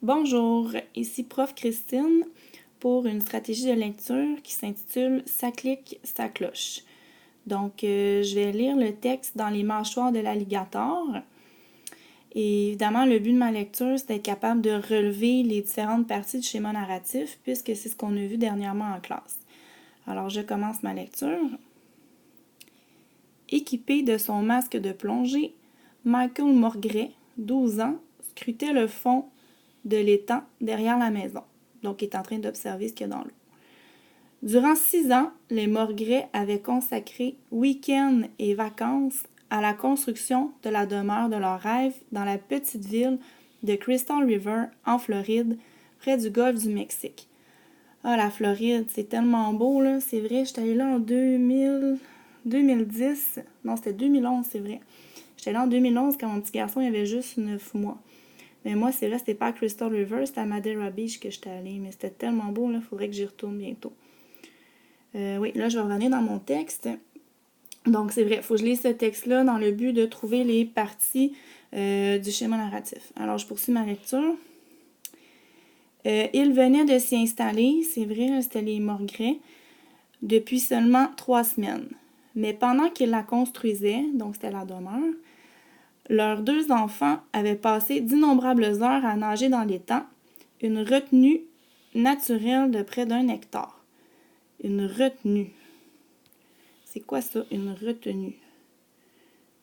Bonjour, ici Prof Christine pour une stratégie de lecture qui s'intitule Ça clique, ça cloche. Donc, je vais lire le texte dans les mâchoires de l'alligator. Et évidemment, le but de ma lecture, c'est d'être capable de relever les différentes parties du schéma narratif puisque c'est ce qu'on a vu dernièrement en classe. Alors, je commence ma lecture. Équipé de son masque de plongée, Michael Morgret, 12 ans, scrutait le fond de l'étang derrière la maison. Donc, il est en train d'observer ce qu'il y a dans l'eau. Durant 6 ans, les Morgret avaient consacré week-ends et vacances à la construction de la demeure de leurs rêves dans la petite ville de Crystal River, en Floride, près du golfe du Mexique. Ah, la Floride, c'est tellement beau, là. C'est vrai, j'étais allée là en 2010. Non, c'était 2011, c'est vrai. J'étais là en 2011 quand mon petit garçon il avait juste 9 mois. Mais moi, c'est vrai, c'était pas à Crystal River, c'était à Madeira Beach que j'étais allée. Mais c'était tellement beau, là, faudrait que j'y retourne bientôt. Oui, là, je vais revenir dans mon texte. Donc, c'est vrai, il faut que je lise ce texte-là dans le but de trouver les parties du schéma narratif. Alors, je poursuis ma lecture. Il venait de s'y installer, c'est vrai, c'était les Morgret, depuis seulement 3 semaines. Mais pendant qu'ils la construisaient, donc c'était la demeure, leurs 2 enfants avaient passé d'innombrables heures à nager dans l'étang, une retenue naturelle de près d'1 hectare. Une retenue. C'est quoi ça, une retenue?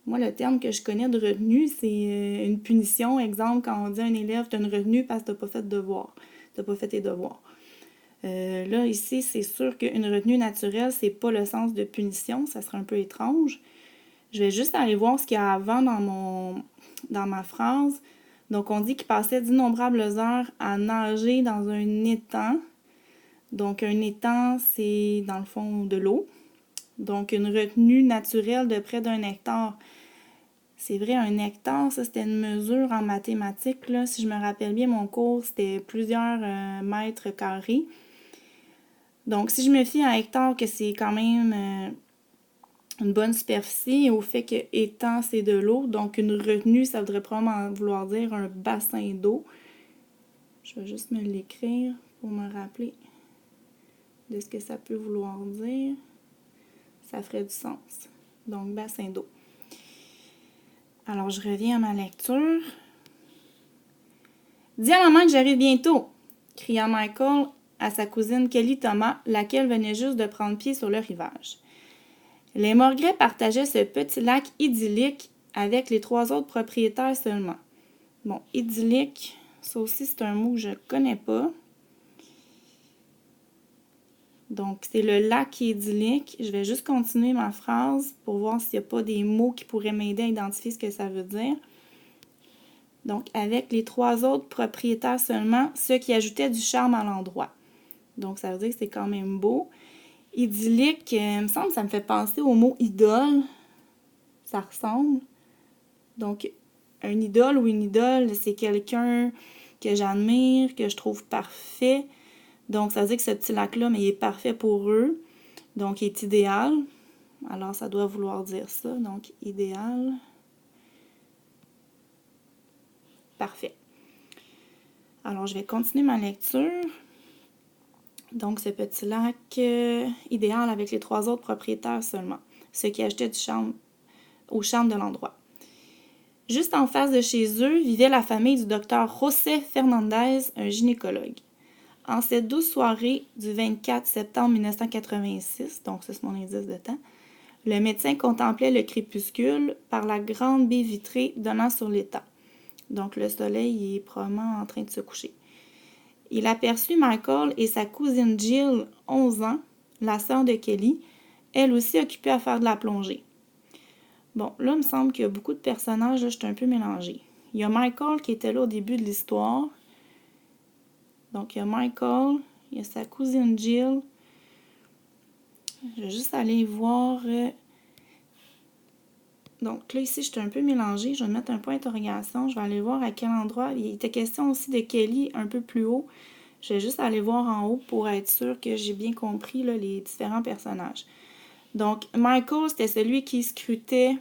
Moi, le terme que je connais de retenue, c'est une punition. Exemple, quand on dit à un élève, t'as une retenue parce que t'as pas fait de devoir. T'as pas fait tes devoirs. Là, ici, c'est sûr qu'une retenue naturelle, c'est pas le sens de punition. Ça serait un peu étrange. Je vais juste aller voir ce qu'il y a avant dans ma phrase. Donc, on dit qu'il passait d'innombrables heures à nager dans un étang. Donc, un étang, c'est dans le fond de l'eau. Donc, une retenue naturelle de près d'1 hectare. C'est vrai, 1 hectare, ça, c'était une mesure en mathématiques, là. Si je me rappelle bien, mon cours, c'était plusieurs mètres carrés. Donc, si je me fie à 1 hectare, que c'est quand même une bonne superficie, au fait que étang, c'est de l'eau, donc une retenue, ça voudrait probablement vouloir dire un bassin d'eau. Je vais juste me l'écrire pour me rappeler de ce que ça peut vouloir dire. Ça ferait du sens. Donc, bassin d'eau. Alors, je reviens à ma lecture. « Dis à maman que j'arrive bientôt !» cria Michael à sa cousine Kelly Thomas, laquelle venait juste de prendre pied sur le rivage. Les Morgret partageaient ce petit lac idyllique avec les 3 autres propriétaires seulement. Bon, idyllique, ça aussi c'est un mot que je connais pas. Donc, c'est le lac idyllique. Je vais juste continuer ma phrase pour voir s'il n'y a pas des mots qui pourraient m'aider à identifier ce que ça veut dire. Donc, avec les 3 autres propriétaires seulement, ce qui ajoutait du charme à l'endroit. Donc, ça veut dire que c'est quand même beau. Idyllique, il me semble que ça me fait penser au mot idole. Ça ressemble. Donc, un idole ou une idole, c'est quelqu'un que j'admire, que je trouve parfait. Donc, ça veut dire que ce petit lac-là, mais il est parfait pour eux. Donc, il est idéal. Alors, ça doit vouloir dire ça. Donc, idéal. Parfait. Alors, je vais continuer ma lecture. Donc, ce petit lac idéal avec les 3 autres propriétaires seulement. Ce qui ajoutait du charme au charme de l'endroit. Juste en face de chez eux vivait la famille du docteur José Fernandez, un gynécologue. En cette douce soirée du 24 septembre 1986, donc c'est mon indice de temps, le médecin contemplait le crépuscule par la grande baie vitrée donnant sur l'étang. Donc le soleil est probablement en train de se coucher. Il aperçut Michael et sa cousine Jill, 11 ans, la sœur de Kelly, elle aussi occupée à faire de la plongée. Bon, là, il me semble qu'il y a beaucoup de personnages, là, je suis un peu mélangée. Il y a Michael qui était là au début de l'histoire. Donc, il y a Michael, il y a sa cousine Jill. Je vais juste aller voir. Donc, là, ici, je suis un peu mélangée. Je vais mettre un point d'interrogation. Je vais aller voir à quel endroit. Il était question aussi de Kelly un peu plus haut. Je vais juste aller voir en haut pour être sûre que j'ai bien compris là, les différents personnages. Donc, Michael, c'était celui qui scrutait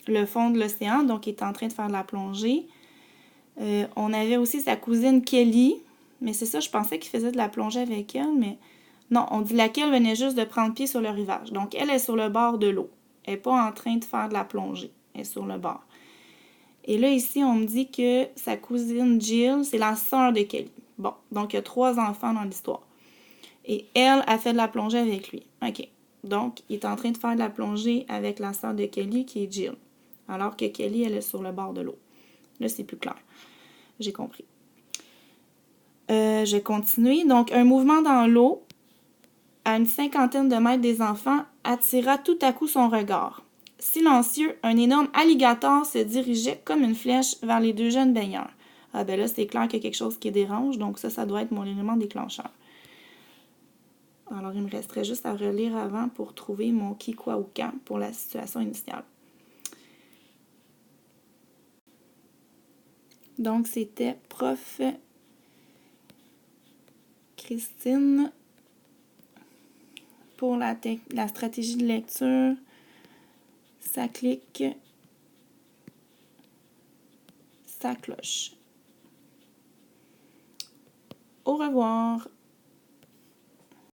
le fond de l'océan, donc il était en train de faire de la plongée. On avait aussi sa cousine Kelly, mais c'est ça, je pensais qu'il faisait de la plongée avec elle, mais non, on dit laquelle venait juste de prendre pied sur le rivage. Donc, elle est sur le bord de l'eau. Elle n'est pas en train de faire de la plongée. Elle est sur le bord. Et là, ici, on me dit que sa cousine Jill, c'est la sœur de Kelly. Bon, donc il y a 3 enfants dans l'histoire. Et elle a fait de la plongée avec lui. OK. Donc, il est en train de faire de la plongée avec la sœur de Kelly, qui est Jill. Alors que Kelly, elle est sur le bord de l'eau. Là, c'est plus clair. J'ai compris. Je vais continuer. Donc, un mouvement dans l'eau, à une 50aine de mètres des enfants, attira tout à coup son regard. Silencieux, un énorme alligator se dirigeait comme une flèche vers les 2 jeunes baigneurs. Ah ben là, c'est clair qu'il y a quelque chose qui dérange, donc ça doit être mon élément déclencheur. Alors, il me resterait juste à relire avant pour trouver mon qui, quoi ou quand pour la situation initiale. Donc, c'était prof Christine pour la stratégie de lecture. Ça clique, ça cloche. Au revoir.